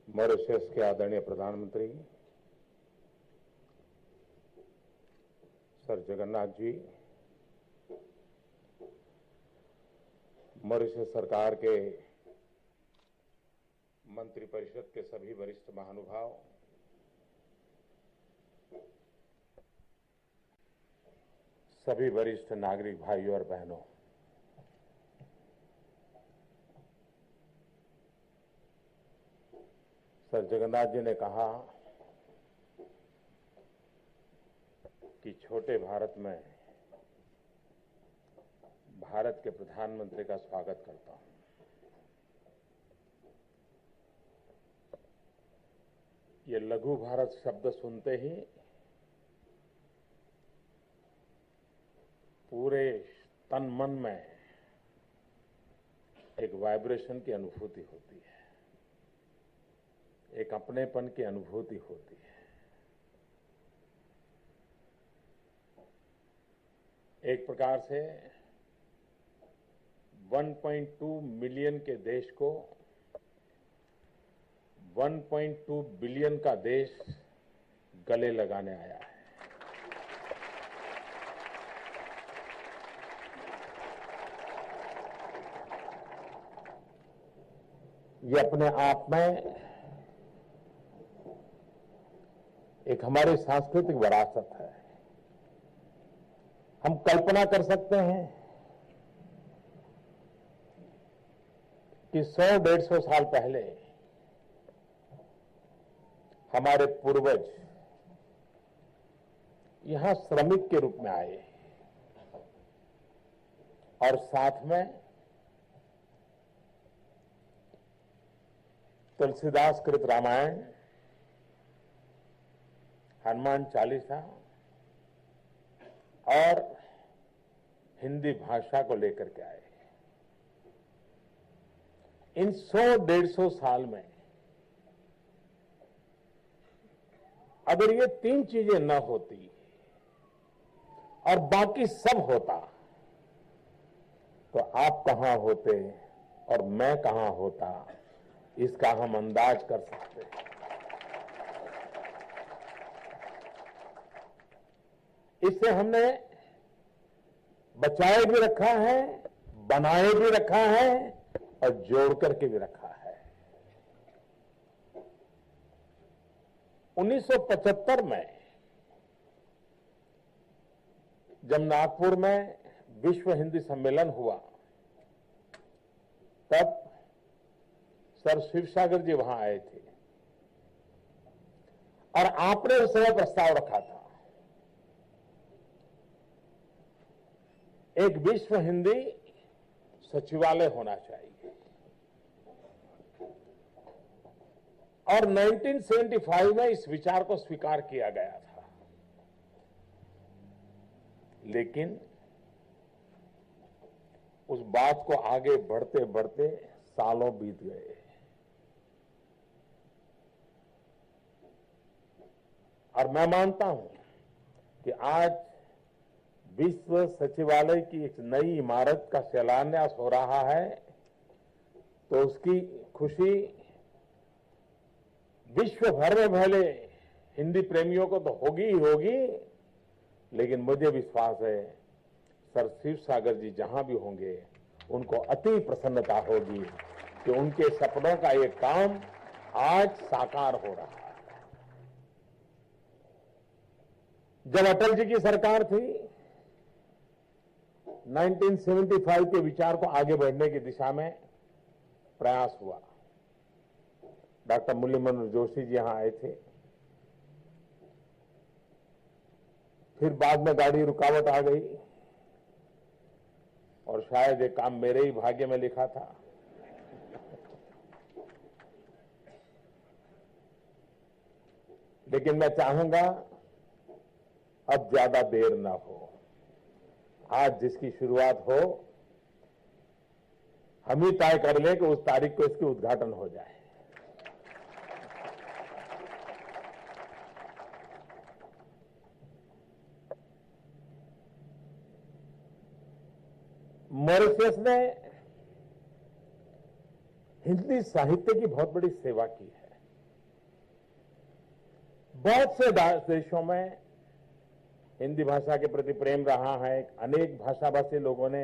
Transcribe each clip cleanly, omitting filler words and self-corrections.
Mauritius के आदरणीय प्रधानमंत्री सर जगन्नाथ जी, मॉरिशस सरकार के मंत्रिपरिषद के सभी वरिष्ठ महानुभाव, सभी वरिष्ठ नागरिक भाइयों और बहनों, सर जगन्नाथ जी ने कहा कि छोटे भारत में भारत के प्रधानमंत्री का स्वागत करता हूं। ये लघु भारत शब्द सुनते ही पूरे तन मन में एक वाइब्रेशन की अनुभूति होती है, एक अपनेपन की अनुभूति होती है। एक प्रकार से 1.2 मिलियन के देश को 1.2 बिलियन का देश गले लगाने आया है। ये अपने आप में एक हमारी सांस्कृतिक विरासत है। हम कल्पना कर सकते हैं कि 100-150 साल पहले हमारे पूर्वज यहां श्रमिक के रूप में आए और साथ में तुलसीदास कृत रामायण, हनुमान चालीसा और हिंदी भाषा को लेकर के आए। इन 100-150 साल में अगर ये तीन चीजें न होती और बाकी सब होता तो आप कहां होते और मैं कहां होता, इसका हम अंदाज कर सकते हैं। इससे हमने बचाए भी रखा है, बनाए भी रखा है और जोड़ करके भी रखा है। 1975 में जब नागपुर में विश्व हिंदी सम्मेलन हुआ, तब सर शिवसागर जी वहां आए थे और आपने उस समय प्रस्ताव रखा था एक विश्व हिंदी सचिवालय होना चाहिए। और 1975 में इस विचार को स्वीकार किया गया था, लेकिन उस बात को आगे बढ़ते बढ़ते सालों बीत गए और मैं मानता हूं कि आज विश्व सचिवालय की एक नई इमारत का शिलान्यास हो रहा है, तो उसकी खुशी विश्व भर में भले हिंदी प्रेमियों को तो होगी ही होगी, लेकिन मुझे विश्वास है सर शिवसागर जी जहां भी होंगे उनको अति प्रसन्नता होगी कि उनके सपनों का ये काम आज साकार हो रहा है। जब अटल जी की सरकार थी, 1975 के विचार को आगे बढ़ने की दिशा में प्रयास हुआ। डॉक्टर मुरली मनोहर जोशी जी यहां आए थे, फिर बाद में गाड़ी रुकावट आ गई और शायद ये काम मेरे ही भाग्य में लिखा था। लेकिन मैं चाहूंगा अब ज्यादा देर ना हो, आज जिसकी शुरुआत हो हम ही तय कर लें कि उस तारीख को इसकी उद्घाटन हो जाए। मॉरिशस ने हिंदी साहित्य की बहुत बड़ी सेवा की है। बहुत से देशों में हिंदी भाषा के प्रति प्रेम रहा है। अनेक भाषाभाषी लोगों ने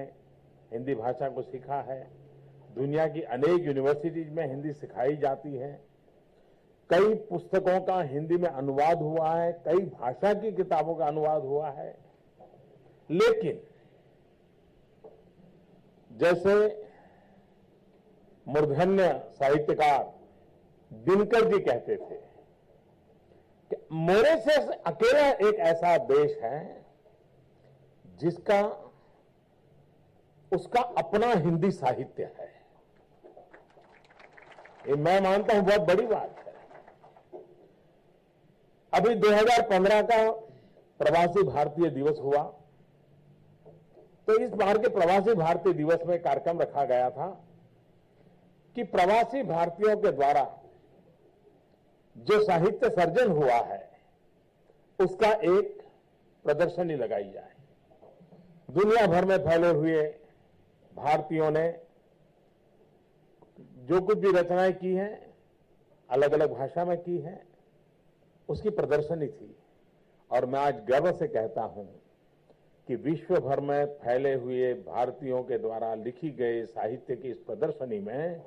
हिंदी भाषा को सीखा है। दुनिया की अनेक यूनिवर्सिटीज में हिंदी सिखाई जाती है। कई पुस्तकों का हिंदी में अनुवाद हुआ है, कई भाषा की किताबों का अनुवाद हुआ है। लेकिन जैसे मूर्धन्य साहित्यकार दिनकर जी कहते थे कि मॉरिशस अकेला एक ऐसा देश है जिसका उसका अपना हिंदी साहित्य है। ये मैं मानता हूं बहुत बड़ी बात है। अभी 2015 का प्रवासी भारतीय दिवस हुआ, तो इस बार के प्रवासी भारतीय दिवस में कार्यक्रम रखा गया था कि प्रवासी भारतीयों के द्वारा जो साहित्य सर्जन हुआ है उसका एक प्रदर्शनी लगाई जाए। दुनिया भर में फैले हुए भारतीयों ने जो कुछ भी रचनाएं की हैं, अलग अलग भाषा में की हैं, उसकी प्रदर्शनी थी। और मैं आज गर्व से कहता हूं कि विश्व भर में फैले हुए भारतीयों के द्वारा लिखी गए साहित्य की इस प्रदर्शनी में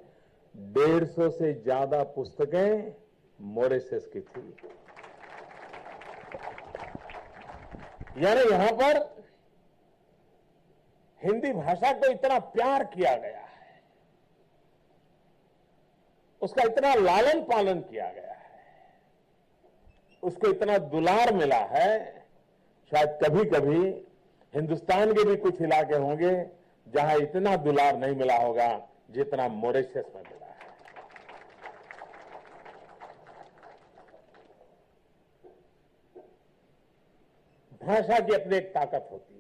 150 से ज्यादा पुस्तकें मॉरिशस की थी। यानी यहां पर हिंदी भाषा को इतना प्यार किया गया है, उसका इतना लालन पालन किया गया है, उसको इतना दुलार मिला है। शायद कभी कभी हिंदुस्तान के भी कुछ इलाके होंगे जहां इतना दुलार नहीं मिला होगा जितना मॉरिशस में मिला है। भाषा की अपनी एक ताकत होती है।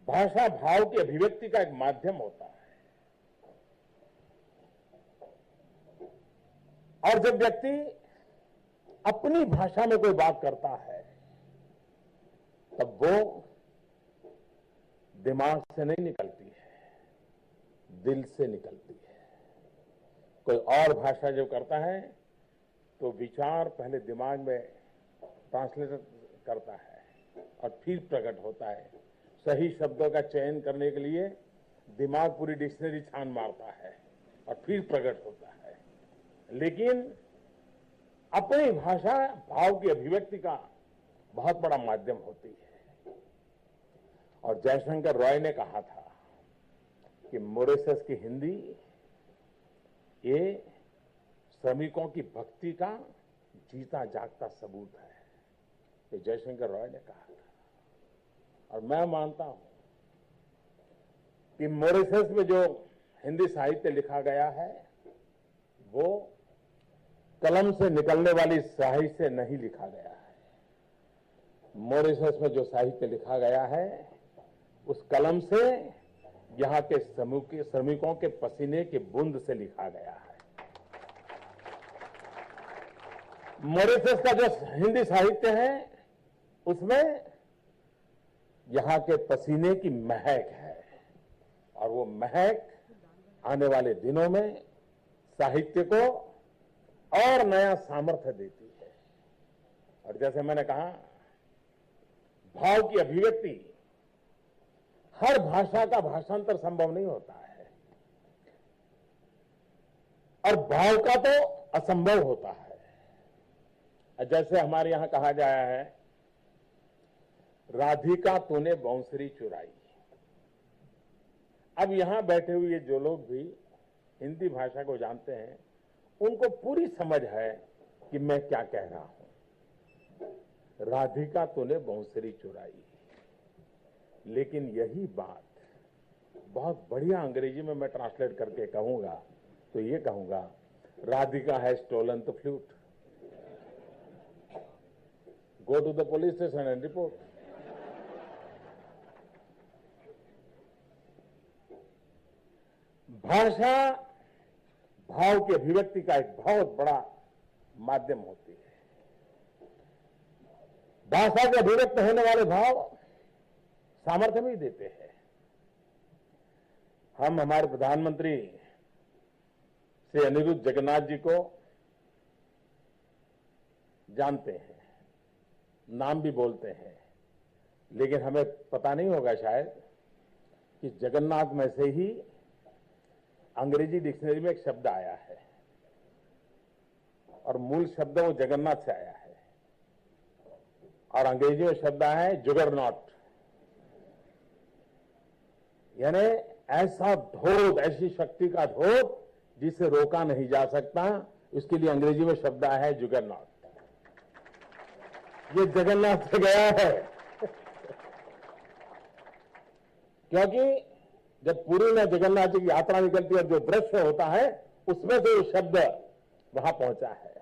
भाषा भाव की अभिव्यक्ति का एक माध्यम होता है। और जब व्यक्ति अपनी भाषा में कोई बात करता है तब वो दिमाग से नहीं निकलती है, दिल से निकलती है। कोई और भाषा जो करता है तो विचार पहले दिमाग में ट्रांसलेट करता है और फिर प्रकट होता है। सही शब्दों का चयन करने के लिए दिमाग पूरी डिक्शनरी छान मारता है और फिर प्रकट होता है। लेकिन अपनी भाषा भाव की अभिव्यक्ति का बहुत बड़ा माध्यम होती है। और जयशंकर रॉय ने कहा था कि मॉरिशस की हिंदी ये श्रमिकों की भक्ति का जीता जागता सबूत है। ये जयशंकर रॉय ने कहा था। और मैं मानता हूं कि मॉरिशस में जो हिंदी साहित्य लिखा गया है वो कलम से निकलने वाली स्याही से नहीं लिखा गया है। मॉरिशस में जो साहित्य लिखा गया है उस कलम से यहां के श्रमिकों के पसीने की बूंद से लिखा गया है। मॉरिशस का जो हिंदी साहित्य है उसमें यहां के पसीने की महक है और वो महक आने वाले दिनों में साहित्य को और नया सामर्थ्य देती है। और जैसे मैंने कहा, भाव की अभिव्यक्ति हर भाषा का भाषांतर संभव नहीं होता है और भाव का तो असंभव होता है। जैसे हमारे यहां कहा जाया है, राधिका तूने बांसुरी चुराई। अब यहां बैठे हुए जो लोग भी हिंदी भाषा को जानते हैं उनको पूरी समझ है कि मैं क्या कह रहा हूं। राधिका तूने बांसुरी चुराई। लेकिन यही बात बहुत बढ़िया अंग्रेजी में मैं ट्रांसलेट करके कहूंगा तो ये कहूंगा, Radhika has stolen the flute. Go to the police station and report. भाषा भाव की अभिव्यक्ति का एक बहुत बड़ा माध्यम होती है। भाषा के अभिव्यक्त होने वाले भाव सामर्थ्य भी देते हैं। हम हमारे प्रधानमंत्री श्री अनिरुद्ध जगन्नाथ जी को जानते हैं, नाम भी बोलते हैं, लेकिन हमें पता नहीं होगा शायद कि जगन्नाथ में से ही अंग्रेजी डिक्शनरी में एक शब्द आया है और मूल शब्द वो जगन्नाथ से आया है और अंग्रेजी में शब्द आया है जुगरनॉट, यानी ऐसा धोध, ऐसी शक्ति का धोध जिसे रोका नहीं जा सकता, इसके लिए अंग्रेजी में शब्द आया है जुगरनॉट। ये जगन्नाथ से गया है क्योंकि जब पूरी में जगन्नाथ जी की यात्रा निकलती है और जो दृश्य होता है उसमें से वो शब्द वहां पहुंचा है।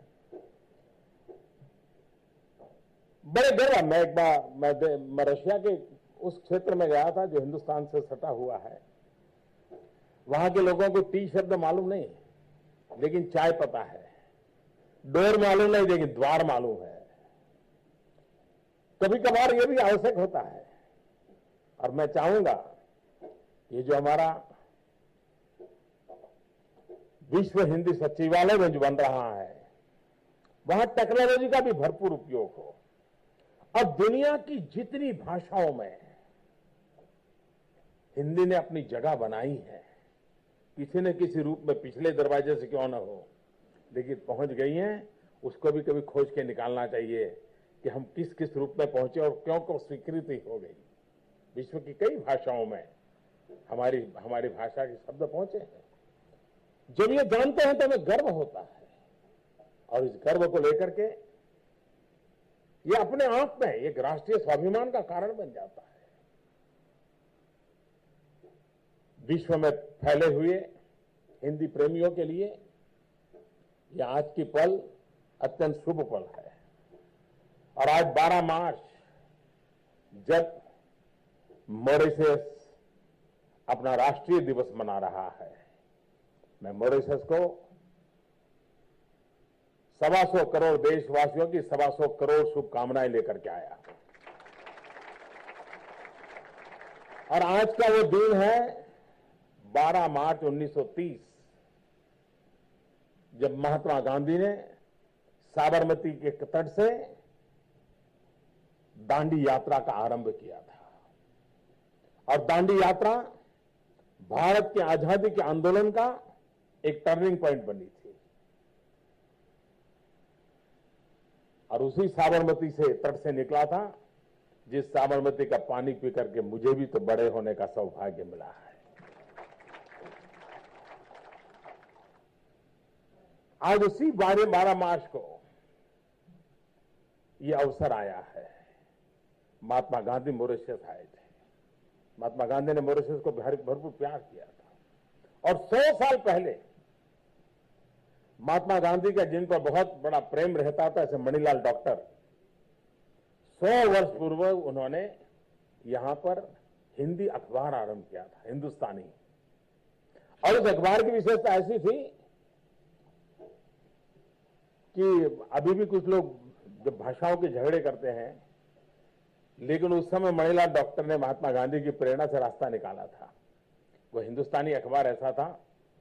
बड़े गर्व, मैं एक बार मैं रशिया के उस क्षेत्र में गया था जो हिंदुस्तान से सटा हुआ है। वहां के लोगों को टी शब्द मालूम नहीं, लेकिन चाय पता है, डोर मालूम नहीं, लेकिन द्वार मालूम है। कभी कभार यह भी आवश्यक होता है और मैं चाहूंगा ये जो हमारा विश्व हिंदी सचिवालय में जो बन रहा है वहां टेक्नोलॉजी का भी भरपूर उपयोग हो और दुनिया की जितनी भाषाओं में हिंदी ने अपनी जगह बनाई है, किसी न किसी रूप में पिछले दरवाजे से क्यों न हो, लेकिन पहुंच गई हैं, उसको भी कभी खोज के निकालना चाहिए कि हम किस किस रूप में पहुंचे और क्यों क्यों स्वीकृति हो गई। विश्व की कई भाषाओं में हमारी भाषा के शब्द पहुंचे हैं। जब ये जानते हैं तो हमें गर्व होता है और इस गर्व को लेकर के ये अपने आप में एक राष्ट्रीय स्वाभिमान का कारण बन जाता है। विश्व में फैले हुए हिंदी प्रेमियों के लिए यह आज की पल अत्यंत शुभ पल है और आज 12 मार्च जब मॉरिशस अपना राष्ट्रीय दिवस मना रहा है, मैं मॉरिशस को 125 करोड़ देशवासियों की 125 करोड़ शुभकामनाएं लेकर के आया। और आज का वो दिन है 12 मार्च 1930, जब महात्मा गांधी ने साबरमती के तट से दांडी यात्रा का आरंभ किया था और दांडी यात्रा भारत के आजादी के आंदोलन का एक टर्निंग पॉइंट बनी थी और उसी साबरमती से तट से निकला था जिस साबरमती का पानी पी करके मुझे भी तो बड़े होने का सौभाग्य मिला है। आज उसी 12 मार्च को यह अवसर आया है। महात्मा गांधी मॉरिशस आए थे। महात्मा गांधी ने मॉरिशस को भरपूर प्यार किया था और 100 साल पहले महात्मा गांधी का जिन पर बहुत बड़ा प्रेम रहता था, ऐसे मणिलाल डॉक्टर, 100 वर्ष पूर्व उन्होंने यहां पर हिंदी अखबार आरंभ किया था, हिंदुस्तानी। और उस अखबार की विशेषता ऐसी थी कि अभी भी कुछ लोग जब भाषाओं के झगड़े करते हैं, लेकिन उस समय मणिलाल डॉक्टर ने महात्मा गांधी की प्रेरणा से रास्ता निकाला था। वो हिंदुस्तानी अखबार ऐसा था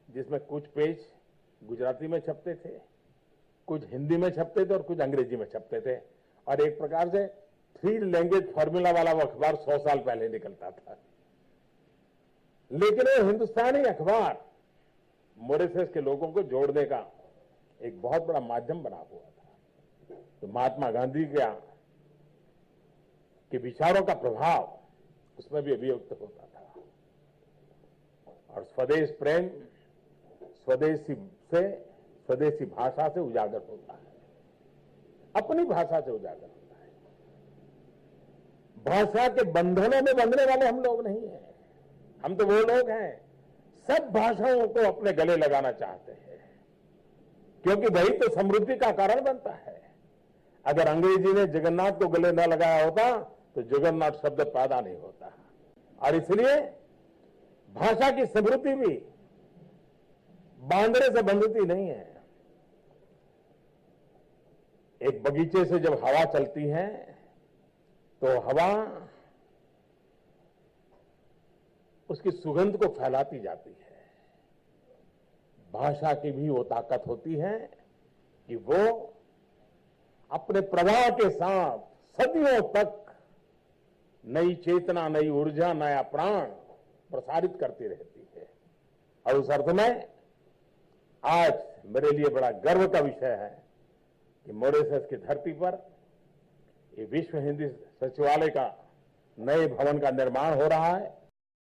जिसमें कुछ पेज गुजराती में छपते थे, कुछ हिंदी में छपते थे और कुछ अंग्रेजी में छपते थे और एक प्रकार से 3 लैंग्वेज फॉर्मूला वाला वो अखबार 100 साल पहले निकलता था। लेकिन वो हिंदुस्तानी अखबार मॉरिशस के लोगों को जोड़ने का एक बहुत बड़ा माध्यम बना हुआ था। तो महात्मा गांधी के विचारों का प्रभाव उसमें भी अभिव्यक्त होता था और स्वदेश प्रेम स्वदेशी भाषा से उजागर होता है, अपनी भाषा से उजागर होता है। भाषा के बंधनों में बंधने वाले हम लोग नहीं हैं। हम तो वो लोग हैं सब भाषाओं को अपने गले लगाना चाहते हैं, क्योंकि वही तो समृद्धि का कारण बनता है। अगर अंग्रेजी ने जगन्नाथ को गले न लगाया होता तो जगन्नाथ शब्द पैदा नहीं होता। और इसलिए भाषा की समृद्धि भी बांधने से बंधती नहीं है। एक बगीचे से जब हवा चलती है तो हवा उसकी सुगंध को फैलाती जाती है। भाषा की भी वो ताकत होती है कि वो अपने प्रवाह के साथ सदियों तक नई चेतना, नई ऊर्जा, नया प्राण प्रसारित करती रहती है। और उस अर्थ में आज मेरे लिए बड़ा गर्व का विषय है कि मॉरिशस की धरती पर ये विश्व हिंदी सचिवालय का नए भवन का निर्माण हो रहा है।